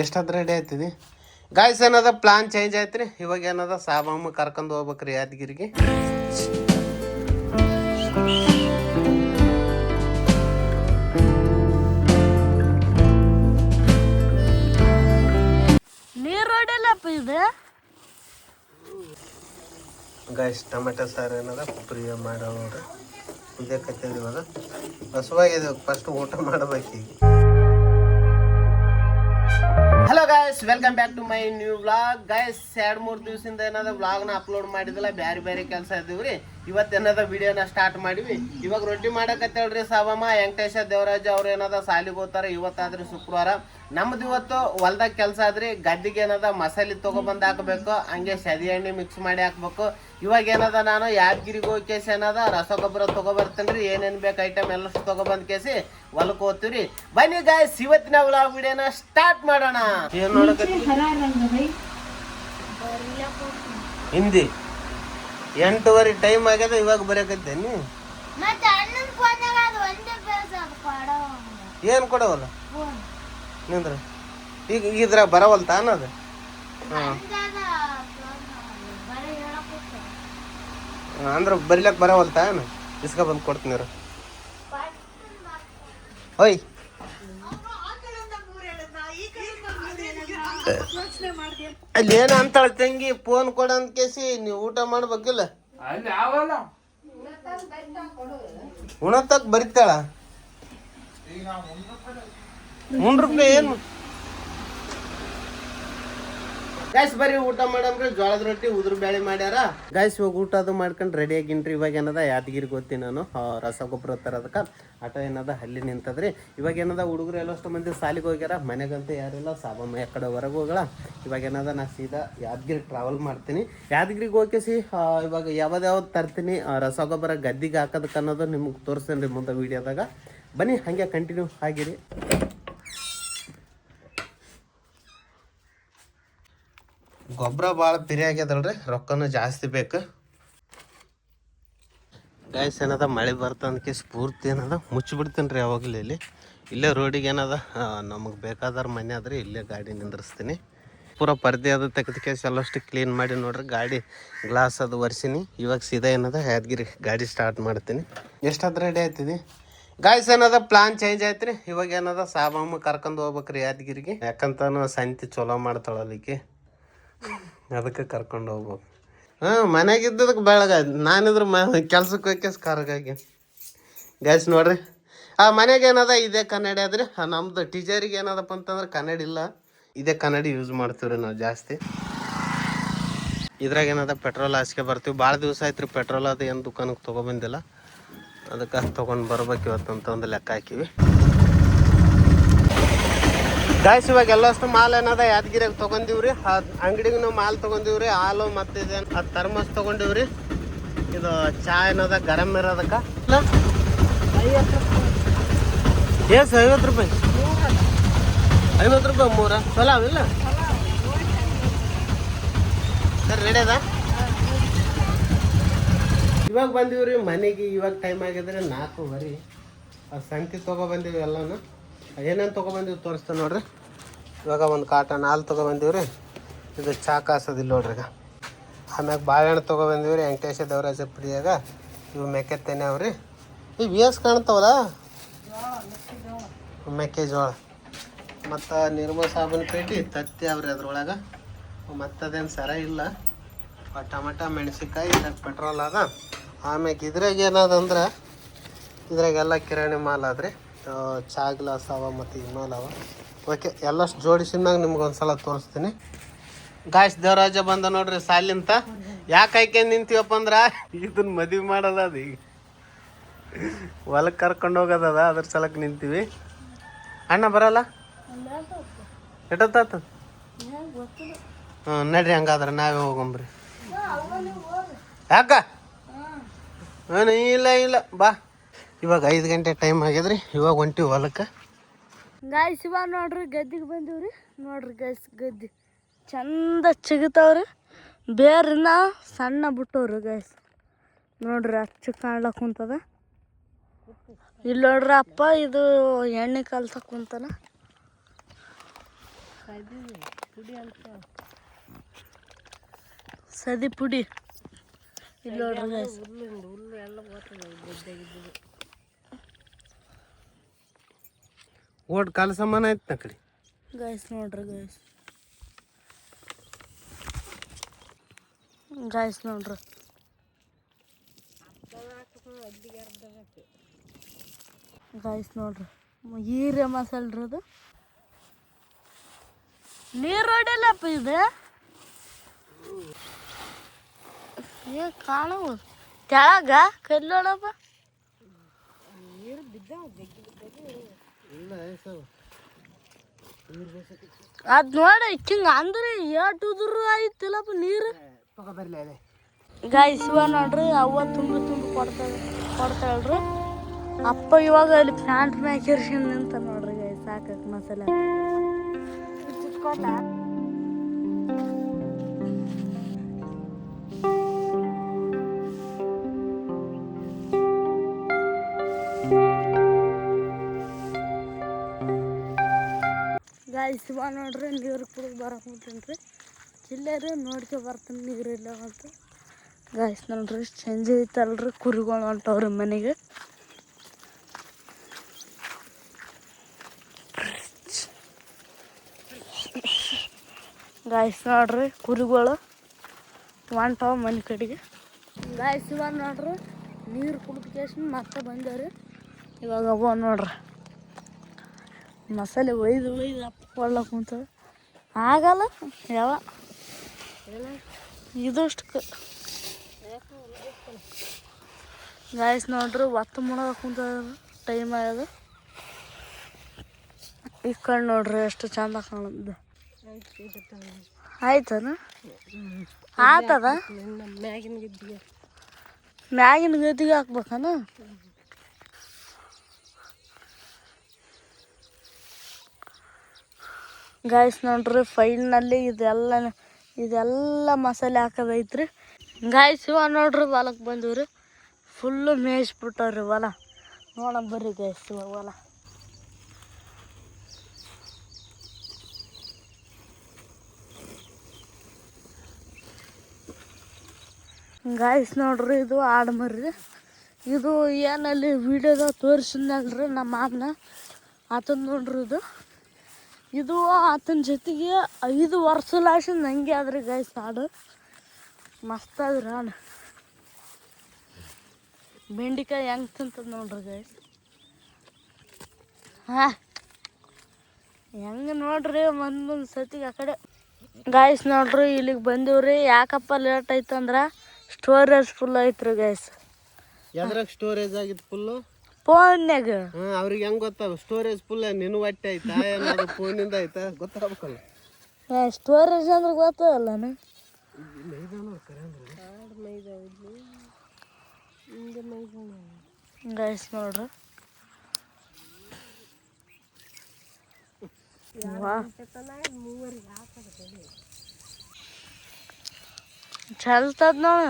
ಎಷ್ಟಾದ್ ready ಆಯ್ತಿದಿ guys. ಏನದ plan change ಆಯ್ತ್ರಿ. ಇವಾಗ ಏನದ ಸಾಬಮ್ಮ ಕರ್ಕೊಂಡು ಹೋಗ್ಬೇಕ್ರಿ ಯಾದಗಿರಿಗೆ. ಗಾಯ್ಸ್ ಟೊಮೆಟೊ ಸಾರು ಏನದ ಪ್ರಿಯ ಮಾಡೋ ನೋಡ್ರಿ. ಇದೇ ಕತ್ತಿದ್ವಿ ಇವಾಗ ಹಸುವಾಗಿದೆ. ಫಸ್ಟ್ ಊಟ ಮಾಡಬೇಕೀಗ. Hello guys, welcome back to my new vlog. Guys 2-3 ದಿವಸದಿಂದ ಏನದ ವ್ಲಾಗ್ನ ಅಪ್ಲೋಡ್ ಮಾಡಿದಿಲ್ಲ, ಬೇರೆ ಕೆಲಸ ಇದ್ದೀವ್ರಿ. ಇವತ್ತೇನದ ವಿಡಿಯೋನ ಸ್ಟಾರ್ಟ್ ಮಾಡಿವಿ. ಇವಾಗ ರೊಟ್ಟಿ ಮಾಡಕತ್ತೇಳ್ರಿ ಸಾಬಮ್ಮ. ವೆಂಕಟೇಶ ದೇವರಾಜ ಅವ್ರು ಏನದ ಸಾಲಿಗೆ ಹೋಗ್ತಾರೆ. ಇವತ್ತಾದ್ರಿ ಶುಕ್ರವಾರ. ನಮ್ದು ಇವತ್ತು ಹೊಲ್ದಾಗ ಕೆಲಸ ಆದ್ರಿ. ಗದ್ದಿಗೆ ಏನದ ಮಸಾಲೆ ತೊಗೊಬಂದು ಹಾಕಬೇಕು, ಹಂಗೆ ಸದಿ ಎಣ್ಣೆ ಮಿಕ್ಸ್ ಮಾಡಿ ಹಾಕ್ಬೇಕು. ಇವಾಗ ಏನದ ನಾನು ಯಾದಗಿರಿಗೆ ಹೋಗಿ ಕೇಸಿ ಏನದ ರಸಗೊಬ್ಬರ ತೊಗೊಬರ್ತೇನ್ರಿ. ಏನೇನು ಬೇಕು ಐಟಮ್ ಎಲ್ಲಷ್ಟು ತೊಗೊಬಂದ್ ಕೇಸಿ ಹೊಲಕ್ಕೆ ಹೋಗ್ತೀವ್ರಿ. ಬನ್ನಿ ಗಾಯ್ಸ್, ಇವತ್ತಿನ ವ್ಲಾಗ್ ವಿಡಿಯೋನ ಸ್ಟಾರ್ಟ್ ಮಾಡೋಣ. ಏನ್ ನೋಡಕತ್ತಿ ಹಿಂದಿ 8:30 ಟೈಮ್ ಆಗ್ಯದ. ಇವಾಗ ಬರಕತ್ತೇನಿ. ಏನ್ ಕೊಡವಲ್ಲ ನಿಂದ್ರ ಈಗ ಇದ್ರ ಬರವಲ್ತ ಅನ್ನೋದು. ಅಂದ್ರ ಬರಿಲಕ್ ಬರವಲ್ತ ಇಸ್ಕ ಬಂದು ಕೊಡ್ತೀನಿ. ಓಯ್ ಅಲ್ಲಿ ಏನ ಅಂತಾಳ ತಂಗಿ, ಫೋನ್ ಕೊಡಂತ ಕೇಸಿ ನೀವು ಊಟ ಮಾಡ್ಬೇಕಿಲ್ಲ. ಉಣತಕ್ ಬರಿತಾಳ. ₹3 ಏನು ಗಾಯ್ಸ್? ಬರೀ ಊಟ ಮಾಡಮ್ರಿ. ಜೋಳದ ರೊಟ್ಟಿ ಉದುರು ಬೇಳೆ ಮಾಡ್ಯಾರ ಗಾಯ್ಸ್. ಇವಾಗ ಊಟ ಅದು ಮಾಡ್ಕೊಂಡು ರೆಡಿ ಆಗಿನ್ರಿ. ಇವಾಗ ಏನದ ಯಾದಗಿರಿಗೆ ಹೋಗ್ತೀನಿ ನಾನು ರಸಗೊಬ್ಬರ ತರೋದಕ್ಕೆ. ಆಟೋ ಏನದ ಅಲ್ಲಿ ನಿಂತದ್ರಿ. ಇವಾಗ ಏನದ ಹುಡುಗರು ಎಲ್ಲಷ್ಟು ಮಂದಿ ಸಾಲಿಗೆ ಹೋಗ್ಯಾರ. ಮನೆಗಂತೂ ಯಾರಿಲ್ಲ. ಸಾಬಮ್ಮ ಯಾಕಡೆ ಹೊರಗೆ ಹೋಗಳ. ಇವಾಗ ಏನದ ನಾ ಸೀದಾ ಯಾದಗಿರಿ ಟ್ರಾವೆಲ್ ಮಾಡ್ತೀನಿ. ಯಾದಗಿರಿಗೆ ಹೋಗಿಸಿ ಇವಾಗ ಯಾವ್ದು ತರ್ತೀನಿ ರಸಗೊಬ್ಬರ ಗದ್ದಿಗೆ ಹಾಕೋದಕ್ಕೆ ಅನ್ನೋದು ನಿಮ್ಗೆ ತೋರಿಸ್ತೇನೆ ರೀ ಮುಂದೆ ವೀಡಿಯೋದಾಗ. ಬನ್ನಿ ಹಾಗೆ ಕಂಟಿನ್ಯೂ ಆಗಿರಿ. ಗೊಬ್ಬರ ಭಾಳ ಪಿರಿ ಆಗ್ಯದಲ್ರಿ, ರೊಕ್ಕನೂ ಜಾಸ್ತಿ ಬೇಕು ಗಾಯ್ಸ್. ಏನದ ಮಳೆ ಬರ್ತಂದಕ್ಕೆ ಸ್ಫೂರ್ತಿ ಏನದ ಮುಚ್ಚಿಬಿಡ್ತೀನಿ ರೀ ಯಾವಾಗಲೂ. ಇಲ್ಲೇ ರೋಡಿಗೆ ಏನದ ನಮಗೆ ಬೇಕಾದ್ರ ಮನೆ ಆದ್ರೆ ಇಲ್ಲೇ ಗಾಡಿ ನಿಂದ್ರಿಸ್ತೀನಿ. ಪೂರ ಪರ್ದೆ ಅದು ತೆಗೆದ ಕೇಸ್ ಎಲ್ಲಷ್ಟು ಕ್ಲೀನ್ ಮಾಡಿ ನೋಡ್ರಿ. ಗಾಡಿ ಗ್ಲಾಸ್ ಅದು ಒರೆಸಿನಿ. ಇವಾಗ ಸೀದಾ ಏನದ ಯಾದಗಿರಿ ಗಾಡಿ ಸ್ಟಾರ್ಟ್ ಮಾಡ್ತೀನಿ. ಎಷ್ಟಾದ್ ರೆಡಿ ಆಯ್ತಿದಿ ಗಾಯ್ಸ್? ಏನದ ಪ್ಲಾನ್ ಚೇಂಜ್ ಆಯ್ತ್ರಿ. ಇವಾಗ ಏನದ ಸಾಬಮ್ಮ ಕರ್ಕೊಂಡು ಹೋಗ್ಬೇಕ್ರಿ ಯಾದಗಿರಿಗೆ. ಯಾಕಂತಾನು ಸಂತಿ ಚಲೋ ಮಾಡ್ತಾಳಲಿಕ್ಕೆ, ಅದಕ್ಕೆ ಕರ್ಕೊಂಡು ಹೋಗ್ಬೇಕು. ಮನೆಗಿದ್ದದಕ್ಕೆ ಬೆಳಗ ನಾನಿದ್ರೆ ಕೆಲ್ಸಕ್ಕೆ ಹೋಗಿ ಕರ್ಗಾಗಿ ಗ್ಯಾಸ್ ನೋಡ್ರಿ. ಮನೆಗೆ ಏನದ ಇದೇ ಕನ್ನಡಿ ಅದ್ರಿ. ನಮ್ದು ಟೀಚರಿಗೆ ಏನದಪ್ಪ ಅಂತಂದ್ರೆ ಕನ್ನಡಿ ಇಲ್ಲ, ಇದೇ ಕನ್ನಡಿ ಯೂಸ್ ಮಾಡ್ತೀವ್ರಿ ನಾವು ಜಾಸ್ತಿ. ಇದ್ರಾಗ ಏನದ ಪೆಟ್ರೋಲ್ ಹಾಸ್ಕೆ ಬರ್ತೀವಿ. ಭಾಳ ದಿವಸ ಆಯ್ತು ರೀ ಪೆಟ್ರೋಲ್ ಅದು ಏನು ದುಕಾನಕ್ಕೆ ತೊಗೊಬಂದಿಲ್ಲ. ಅದಕ್ಕೆ ತೊಗೊಂಡು ಬರ್ಬೇಕು ಇವತ್ತಂತ ಒಂದು ಲೆಕ್ಕ ಹಾಕಿವಿ ಗಾಯ್ಸ್. ಇವಾಗ ಎಲ್ಲಷ್ಟು ಮಾಲ್ ಏನದ ಯಾದಗಿರಿಯಾಗ ತೊಗೊಂಡಿವ್ರಿ. ಅಂಗಡಿಗೂ ಮಾಲ್ ತೊಗೊಂಡಿವ್ರಿ. ಹಾಲು ಮತ್ತು ಇದೇನು ಥರ್ಮಸ್ ತೊಗೊಂಡಿವ್ರಿ. ಇದು ಚಾ ಏನದ ಗರಂ ಇರೋದಕ್ಕೆ ಎಷ್ಟು? ₹50. ₹50 3 ಚಲೋ ಅವಿಲ್ಲ ಸರ್? ರೆಡಿ ಅದ. ಇವಾಗ ಬಂದೀವ್ರಿ ಮನೆಗೆ. ಇವಾಗ ಟೈಮ್ ಆಗಿದ್ರೆ 4:30. ಸಂತಿ ತೊಗೊಬಂದೀವಿ ಎಲ್ಲನೂ. ಏನೇನು ತೊಗೊಬಂದೀವಿ ತೋರಿಸ್ತೇನೆ ನೋಡ್ರಿ. ಇವಾಗ ಒಂದು ಕಾಟನ್ ಹಾಲು ತೊಗೊಬಂದೀವ್ರಿ. ಇದು ಚಾ ಕಾಸೋದಿಲ್ಲ ನೋಡ್ರಿ. ಈಗ ಆಮ್ಯಾಗ ಬಾಳೆಹಣ್ಣು ತೊಗೊಬಂದೀವ್ರಿ. ವೆಂಕಟೇಶ ದೇವರಾಜ ಪ್ರಿಯಾಗ ಇವು ಮೆಕ್ಕೆತ್ತೇನೆ ಅವ್ರಿ. ಇವು ಏಸ್ ಕಾಣ್ತಾವಲ್ಲ, ಮೆಕ್ಕೆಜೋಳ. ಮತ್ತು ನಿರ್ಮಾ ಸಾಬೂನು ಪೇಟಿ ತತ್ತಿ ಅವ್ರಿ ಅದ್ರೊಳಗೆ. ಮತ್ತದೇನು ಸರ ಇಲ್ಲ. ಟೊಮೆಟ ಮೆಣಸಿನ್ಕಾಯಿ, ಇದ್ರಾಗ ಪೆಟ್ರೋಲ್ ಅದ. ಆಮ್ಯಾಗ ಇದ್ರಾಗ ಏನದಂದ್ರೆ ಇದ್ರಾಗೆಲ್ಲ ಕಿರಾಣಿ ಮಾಲ್ ಆದ್ರಿ. ಚಾ ಗ್ಲಾಸ್ ಅವ ಮತ್ತು ಇಮಾಲ್ ಅವ. ಓಕೆ, ಎಲ್ಲಷ್ಟು ಜೋಡಿಸಿದ್ಮ್ಯಾಗ ನಿಮ್ಗೆ ಒಂದು ಸಲ ತೋರಿಸ್ತೀನಿ ಗಾಯ್ಸ್. ದೇವರಾಜ ಬಂದ ನೋಡ್ರಿ ಸಾಲಿಂತ. ಯಾಕೆ ಆಯ್ಕೆ ನಿಂತೀವಪ್ಪ ಅಂದ್ರೆ ಇದನ್ನ ಮದುವೆ ಮಾಡೋದ ಅದು. ಈಗ ಹೊಲಕ್ಕೆ ಕರ್ಕೊಂಡು ಹೋಗೋದದ, ಅದ್ರ ಸಲಕ್ಕೆ ನಿಂತೀವಿ. ಅಣ್ಣ ಬರಲ್ಲ ಎಟ್ಟತ್ತಾತ? ನಡ್ರಿ ಹಂಗಾದ್ರೆ ನಾವೇ ಹೋಗಂಬ್ರಿ. ಯಾಕ? ಇಲ್ಲ ಬಾ. ಇವಾಗ 5 ಗಂಟೆ ಟೈಮ್ ಆಗ್ಯದ್ರಿ. ಇವಾಗ ಹೊಂಟಿವಿ ಹೊಲಕ್ಕೆ ಗಾಯ್ಸ್. ಇವಾಗ ನೋಡ್ರಿ ಗದ್ದಿಗೆ ಬಂದೀವ್ರಿ. ನೋಡ್ರಿ ಗಾಯ್ಸ್, ಗದ್ದೆ ಚಂದ ಚಿಗತಾವ್ರಿ. ಬೇರಿನ ಸಣ್ಣ ಬಿಟ್ಟವ್ರಿ ಗಾಯ್ಸ್. ನೋಡ್ರಿ ಅಚ್ಚು ಕಾಣ್ಲಕ್ ಕುಂತದ. ಇಲ್ಲಿ ನೋಡ್ರಿ ಅಪ್ಪ ಇದು ಎಣ್ಣೆ ಕಲ್ಸಕ್ ಕುಂತಾನ. ಸದಿ ಪುಡಿ ಇಲ್ಲಿ ನೋಡ್ರಿ ಗೈಸ್. ಓಟ್ ಕಾಲ ಸಮಾನ ಆಯ್ತು ನ ಕಡೆ ಗೈಸ್ ನೋಡ್ರಿ ಗೈಸ್. ಗೈಸ್ ನೋಡ್ರಿ ಗೈಸ್ ನೋಡ್ರಿ ಹೀರೆ ಮಸಾಲೆ ಅದು ನೀರು ಹೊಡಿಲ್ಲಪ್ಪ ಇದು ಏ ಕಾಣವು ಕೆಳಗ ಕಲ್ಲೋಡಪ್ಪ ಅದ್ ನೋಡಿ ಹಿಂಗ ಅಂದ್ರೆ ಏಟು ಉದುರು ಆಯ್ತಿಲ್ಲಪ್ಪ ನೀರು. ಗಾಯ್ಸ್ ಇವಾಗ ನೋಡ್ರಿ ಅವ್ವ ತುಂಬಿ ಕೊಡ್ತಾಳ್ರಿ. ಅಪ್ಪ ಇವಾಗ ಅಲ್ಲಿ ಪ್ಯಾಂಟ್ ಮ್ಯಾಕ್ ಇರ್ಸ್ಕೊಂಡ್ ನಿಂತ ನೋಡ್ರಿ ಗಾಯ್ಸ್ ಸಾಕಕ್ ಮಸಾಲೆ ಗಾಯ್ಸ್ ಇವಾಗ ನೋಡ್ರಿ ನೀರು ಕುಡಿದು ಬರಕ್ಕೆ ಹೋಗ್ತೀನಿ ಚಿಲ್ಲರಿ ನೋಡ್ಕೊ ಬರ್ತೀನಿ ನೀರಿಲ್ಲ ಅಂತ. ಗಾಯ್ಸ್ ನೋಡ್ರಿ ಸಂಜೆ ಐತಲ್ರಿ ಕುರಿಗಳು ಹೊಂಟವ್ರಿ ಮನೆಗೆ. ಗಾಯ್ಸ್ ನೋಡ್ರಿ ಕುರಿಗಳು ಹೊಂಟವ ಮನೆ ಕಡೆಗೆ. ಗಾಯ್ಸ್ ಇವಾಗ ನೋಡ್ರಿ ನೀರು ಕುಡಿದ ಕೇಶನ್ ಮತ್ತೆ ಬಂದೇವ್ರಿ. ಇವಾಗ ಅವ ನೋಡ್ರಿ ಮಸಾಲೆ ಒಯ್ದು ಅಪ್ಕೊಳ್ಳಕ್ ಕುಂತವೆ ಆಗಲ್ಲ ಯಾವ ಇದಷ್ಟು ಗಾಯ್ಸ್ ನೋಡ್ರಿ ಒತ್ತು ಮಾಡೋಕೆ ಕುಂತ ಟೈಮ್ ಆಗ್ಯದ. ಈ ಕಡೆ ನೋಡ್ರಿ ಎಷ್ಟು ಚಂದ ಕಾಣುತ್ತೆ. ಆಯ್ತನ ಆತದ ಮ್ಯಾಗಿನ ಗದ್ದಿಗೆ ಹಾಕ್ಬೇಕನ. ಗಾಯ್ಸ್ ನೋಡ್ರಿ ಫೈನಲ್ಲಿ ಇದೆಲ್ಲ ಮಸಾಲೆ ಹಾಕೋದೈತ್ರಿ. ಗಾಯ್ಸ್ ಇವಾಗ ನೋಡ್ರಿ ಹೊಲಕ್ಕೆ ಬಂದಿವ್ರಿ. ಫುಲ್ಲು ಮೇಯಿಸ್ಬಿಟ್ಟವ್ರಿ ಹೊಲ. ನೋಡ ಬರ್ರಿ ಗಾಯ್ಸ್ ಇವಾಗ ಹೊಲ. ಗಾಯ್ಸ್ ನೋಡ್ರಿ ಇದು ಆಡು ಮರ್ರಿ. ಇದು ಏನಲ್ಲಿ ವಿಡಿಯೋದಾಗ ತೋರಿಸಿದ್ನಲ್ರಿ ನಮ್ಮ ಮಾಮನ ಆತನ ನೋಡ್ರಿ ಇದು ಆತನ ಜೊತೆಗೆ 5 ವರ್ಷ ಲಾಶ ನಂಗೆ ಆದ್ರಿ ಗಾಯ್ಸ್ ಆಡು ಮಸ್ತ್ ಆದ್ರಿ ಆಡು. ಬೆಂಡಿಕಾಯಿ ಹೆಂಗೆ ತಿಂತದ ನೋಡ್ರಿ ಗಾಯ್ಸ್. ಹೆಂಗೆ ನೋಡ್ರಿ ಒಂದೊಂದು ಸತಿಗೆ ಆ ಕಡೆ. ಗಾಯ್ಸ್ ನೋಡ್ರಿ ಇಲ್ಲಿಗೆ ಬಂದೀವ್ರಿ. ಯಾಕಪ್ಪ ಲೇಟ್ ಐತಂದ್ರೆ ಸ್ಟೋರೇಜ್ ಫುಲ್ ಐತ್ರಿ ಗಾಯ್ಸ್. ಎದ್ರಾಗ ಸ್ಟೋರೇಜ್ ಆಗಿತ್ತು ಫುಲ್ಲು ಫೋನ್ಯಾಗ. ಅವ್ರಿಗೆ ಹೆಂಗೆ ಗೊತ್ತಾಗ ಸ್ಟೋರೇಜ್ ಫುಲ್ ನಿನ್ನ ಹೊಟ್ಟೆ ಆಯ್ತಾ ಏನಾದ್ರು ಫೋನಿಂದ ಆಯ್ತಾ ಗೊತ್ತಾಗಬೇಕಲ್ಲ. ಸ್ಟೋರೇಜ್ ಅಂದ್ರೆ ಗೊತ್ತದಲ್ಲ. ಗೈಸ್ ನೋಡ್ರಿ ಚಲ್ತದ ನೋಡ.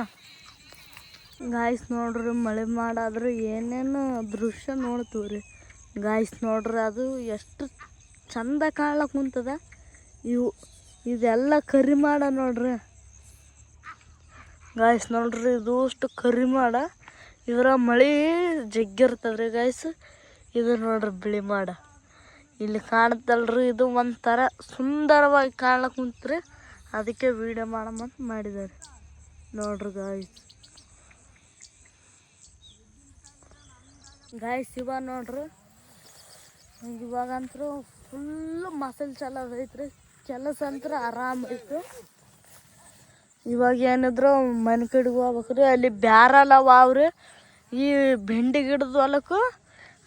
ಗಾಯ್ಸ್ ನೋಡ್ರಿ ಮಳೆ ಮಾಡಾದ್ರೆ ಏನೇನು ದೃಶ್ಯ ನೋಡ್ತೀವ್ರಿ. ಗಾಯ್ಸ್ ನೋಡ್ರಿ ಅದು ಎಷ್ಟು ಚಂದ ಕಾಣ್ಲಕ್ಕೆ ಕುಂತದ. ಇದೆಲ್ಲ ಕರಿ ಮಾಡ ನೋಡ್ರಿ ಗಾಯ್ಸ್. ನೋಡ್ರಿ ಇದು ಅಷ್ಟು ಕರಿ ಮಾಡ. ಇದ್ರ ಮಳೆ ಜಗ್ಗಿರ್ತದ್ರಿ ಗಾಯ್ಸ್. ಇದು ನೋಡ್ರಿ ಬಿಳಿ ಮಾಡ ಇಲ್ಲಿ ಕಾಣುತ್ತಲ್ರಿ. ಇದು ಒಂಥರ ಸುಂದರವಾಗಿ ಕಾಣ್ಲಕ್ಕೆ ಕುಂತ್ರಿ. ಅದಕ್ಕೆ ವಿಡಿಯೋ ಮಾಡಮಂತ ಮಾಡಿದ್ದಾರೆ ನೋಡ್ರಿ ಗಾಯ್ಸ್. ಇವಾಗ ನೋಡ್ರಿ ಇವಾಗಂತೂ ಫುಲ್ಲು ಮಸಾಲೆ ಚಲೋ ಐತ್ರಿ. ಕೆಲಸ ಅಂತರ ಆರಾಮ ಐತು. ಇವಾಗ ಏನಿದ್ರು ಮನೆ ಕಡೆಗೆ ಹೋಗ್ಬೇಕ್ರಿ. ಅಲ್ಲಿ ಬ್ಯಾರಲ್ಲ ಅವ್ರಿ ಈ ಬೆಂಡಿ ಗಿಡದ ಹೊಲಕ್ಕೂ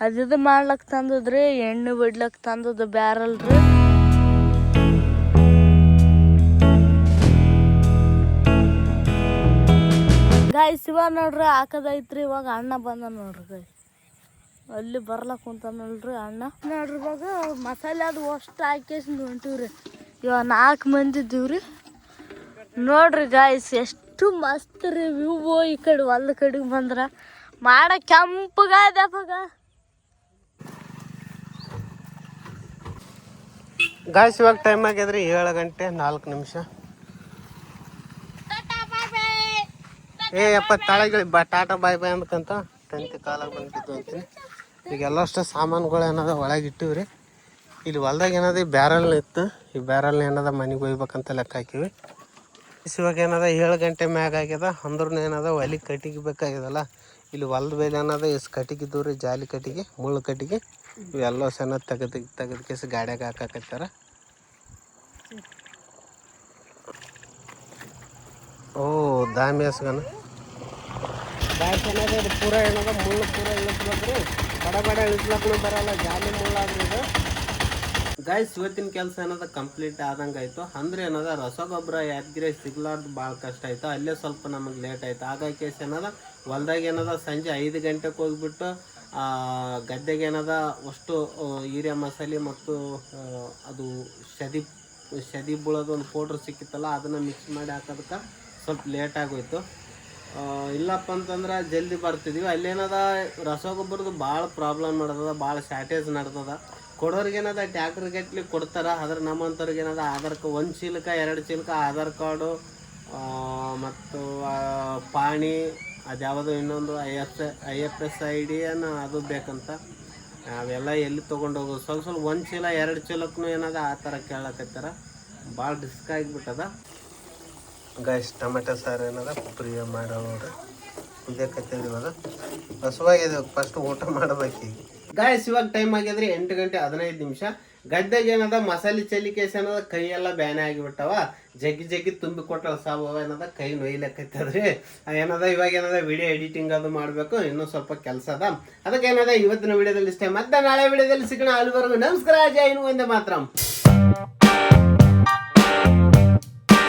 ಅದು ಮಾಡ್ಲಕ್ಕೆ ತಂದದ್ರಿ. ಎಣ್ಣೆ ಬಿಡ್ಲಕ್ಕೆ ತಂದದ್ದು ಬ್ಯಾರಲ್ರಿ. ಗಾಯ್ಸ್ ಇವಾಗ ನೋಡ್ರಿ ಹಾಕದೈತ್ರಿ. ಇವಾಗ ಅಣ್ಣ ಬಂದ ನೋಡ್ರಿ ಗಾಯ್ಸ್. ಅಲ್ಲಿ ಬರ್ಲಕ್ಕೆ ಕುಂತಾನಲ್ರಿ ಅಣ್ಣ. ನೋಡ್ರಿ ಇವಾಗ ಮಸಾಲೆ ಅದು ಅಷ್ಟು ಹಾಕೇಸಿಂದು ಹೊಂಟಿವ್ರಿ. ಇವಾಗ 4 ಮಂದಿ ಇದ್ದೀವ್ರಿ. ನೋಡ್ರಿ ಗಾಯ್ಸ್ ಎಷ್ಟು ಮಸ್ತ್ ರೀ ವ್ಯೂ. ಈ ಕಡೆ ಹೊಲ್ದ ಕಡೆಗೆ ಬಂದ್ರೆ ಮಾಡ ಕೆಂಪಗಾದಪ್ಪಾಗ ಗಾಯ್ಸ್ ಇವಾಗ ಟೈಮ್ ಆಗ್ಯದ್ರಿ 7 ಗಂಟೆ 4 ನಿಮಿಷ. ಅಪ್ಪ ತಾಳಗಿಳಿ ಟಾಟಾ ಬಾಯ್ ಬಾಯ್ ಅಂದ್ಕಂತ ತಂತಿ ಕಾಲಾಗ ಬಂದ್ಬಿಟ್ಟು ಅಂತೀನಿ. ಈಗ ಎಲ್ಲಷ್ಟು ಸಾಮಾನುಗಳು ಏನದ ಒಳಗೆ ಇಟ್ಟಿವ್ರಿ. ಇಲ್ಲಿ ಹೊಲ್ದಾಗ ಏನದ ಈ ಬ್ಯಾರಲ್ ಇತ್ತು, ಈ ಬ್ಯಾರಲ್ ಏನದ ಮನೆಗೆ ಒಯ್ಬೇಕಂತ ಲೆಕ್ಕ ಹಾಕಿವಿ. ಇವಾಗ ಏನದ 7 ಗಂಟೆ ಮ್ಯಾಗ ಆಗ್ಯದ, ಅಂದ್ರೂ ಏನದ ಒಲಿ ಕಟ್ಟಿಗೆ ಬೇಕಾಗ್ಯದಲ್ಲ. ಇಲ್ಲಿ ಹೊಲ್ದ ಬೇಲೆ ಏನದ ಇಷ್ಟು ಕಟ್ಟಿಗೆ ಇದ್ದವು ರೀ, ಜಾಲಿ ಕಟ್ಟಿಗೆ, ಮುಳ್ಳು ಕಟ್ಟಿಗೆ. ಇವೆಲ್ಲ ಸಣ್ಣ ತೆಗೆದು ಕೇಸಿ ಗಾಡ್ಯಾಗ ಹಾಕಾಕತ್ತಾರ. ಓ ದಾಮಿ ಹಸ್ಗನ ಗಾಯ ಚೆನ್ನಾಗ ಇದು ಪೂರ ಏನದ ಮುಳ್ಳು ಪೂರ ಇಳಿಸ್ಬೇಕ್ರಿ. ಬಡ ಇಳಿಸ್ಲಕ್ಕೂ ಬರಲ್ಲ, ಜಾಲಿ ಮುಳ್ಳಾದ್ರಿ ಇದು. ಗಾಯ್ಸ್ ಇವತ್ತಿನ ಕೆಲಸ ಏನದ ಕಂಪ್ಲೀಟ್ ಆದಂಗೆ ಆಯಿತು. ಅಂದ್ರೆ ಏನದ ರಸಗೊಬ್ಬರ ಯಾದಗಿರಿ ಸಿಗ್ಲಾರ್ದು ಭಾಳ ಕಷ್ಟ ಆಯ್ತು. ಅಲ್ಲೇ ಸ್ವಲ್ಪ ನಮಗೆ ಲೇಟ್ ಆಯ್ತು. ಹಾಗಾಗಿ ಕೇಸ್ ಏನದ ಹೊಲ್ದಾಗ ಏನದ ಸಂಜೆ 5 ಗಂಟೆಗೆ ಹೋಗ್ಬಿಟ್ಟು ಗದ್ದೆಗೆ ಏನದ ಅಷ್ಟು ಯೂರಿಯಾ ಮಸಾಲೆ ಮತ್ತು ಅದು ಶದಿ ಬೀಳೋದು ಒಂದು ಪೌಡ್ರ್ ಸಿಕ್ಕಿತ್ತಲ್ಲ, ಅದನ್ನು ಮಿಕ್ಸ್ ಮಾಡಿ ಹಾಕೋದಕ್ಕೆ ಸ್ವಲ್ಪ ಲೇಟ್ ಆಗೋಯ್ತು. ಇಲ್ಲಪ್ಪ ಅಂತಂದ್ರೆ ಜಲ್ದಿ ಬರ್ತಿದ್ವಿ. ಅಲ್ಲೇನದ ರಸಗೊಬ್ಬರದ್ದು ಭಾಳ ಪ್ರಾಬ್ಲಮ್ ನಡೆದದ, ಭಾಳ ಶಾರ್ಟೇಜ್ ನಡೆದದ. ಕೊಡೋರ್ಗೇನದ ಟ್ಯಾಕ್ಟರ್ ಗಟ್ಲಿ ಕೊಡ್ತಾರೆ, ಆದ್ರೆ ನಮ್ಮಂಥವ್ರಿಗೆ ಏನದ ಒಂದು ಚೀಲಕ್ಕೆ 2 ಚೀಲಕ್ಕೆ ಆಧಾರ್ ಕಾರ್ಡು ಮತ್ತು ಪಾಣಿ, ಅದ್ಯಾವುದೋ ಇನ್ನೊಂದು IFSID ಅದು ಬೇಕಂತ. ಅವೆಲ್ಲ ಎಲ್ಲಿ ತೊಗೊಂಡು ಹೋಗೋದು, ಸ್ವಲ್ಪ 1 ಚೀಲ 2 ಚೀಲಕ್ಕೂ ಏನದ ಆ ಥರ ಕೇಳಕತ್ತಾರ. ಭಾಳ ರಿಸ್ಕ್ ಆಗಿಬಿಟ್ಟದ. ಗಾಯ್ಸ್ ಟೊಮೆಟೊ ಸಾರು ಏನದ ಪ್ರಿಯ ಮಾಡೋ ನೋಡ್ರಿ, ಕುದಿಯಕತ್ತಿದ್ವಿ. ಇವಾಗ ಹಸುವಾಗಿದೆ, ಫಸ್ಟ್ ಊಟ ಮಾಡಬೇಕು. ಗಾಯ್ಸ್ ಇವಾಗ ಟೈಮ್ ಆಗ್ಯದ್ರಿ 8 ಗಂಟೆ 15 ನಿಮಿಷ. ಗದ್ದೆಗೆ ಏನದ ಮಸಾಲೆ ಚಲಿಕೇಸ್ ಏನದ ಕೈ ಎಲ್ಲ ಬ್ಯಾನೆ ಆಗಿಬಿಟ್ಟವ. ಜಗ್ಗಿ ತುಂಬಿ ಕೊಟ್ಟಳ ಸಾವು ಏನದ ಕೈ ನೋಯ್ಲಕ್ಕತ್ತದ್ರಿ. ಏನದ ಇವಾಗ ಏನದ ವಿಡಿಯೋ ಎಡಿಟಿಂಗ್ ಅದು ಮಾಡಬೇಕು, ಇನ್ನೂ ಸ್ವಲ್ಪ ಕೆಲಸ ಅದ. ಅದಕ್ಕೆ ಏನದ ಇವತ್ತಿನ ವಿಡಿಯೋದಲ್ಲಿ ಇಷ್ಟೇ. ಮತ್ತೆ ನಾಳೆ ವಿಡಿಯೋದಲ್ಲಿ ಸಿಗೋಣ. ಅಲ್ಲಿವರೆಗೂ ನಮಸ್ಕಾರ, ಜೈ ಹಿಂದ್, ವಂದೇ ಮಾತರಂ.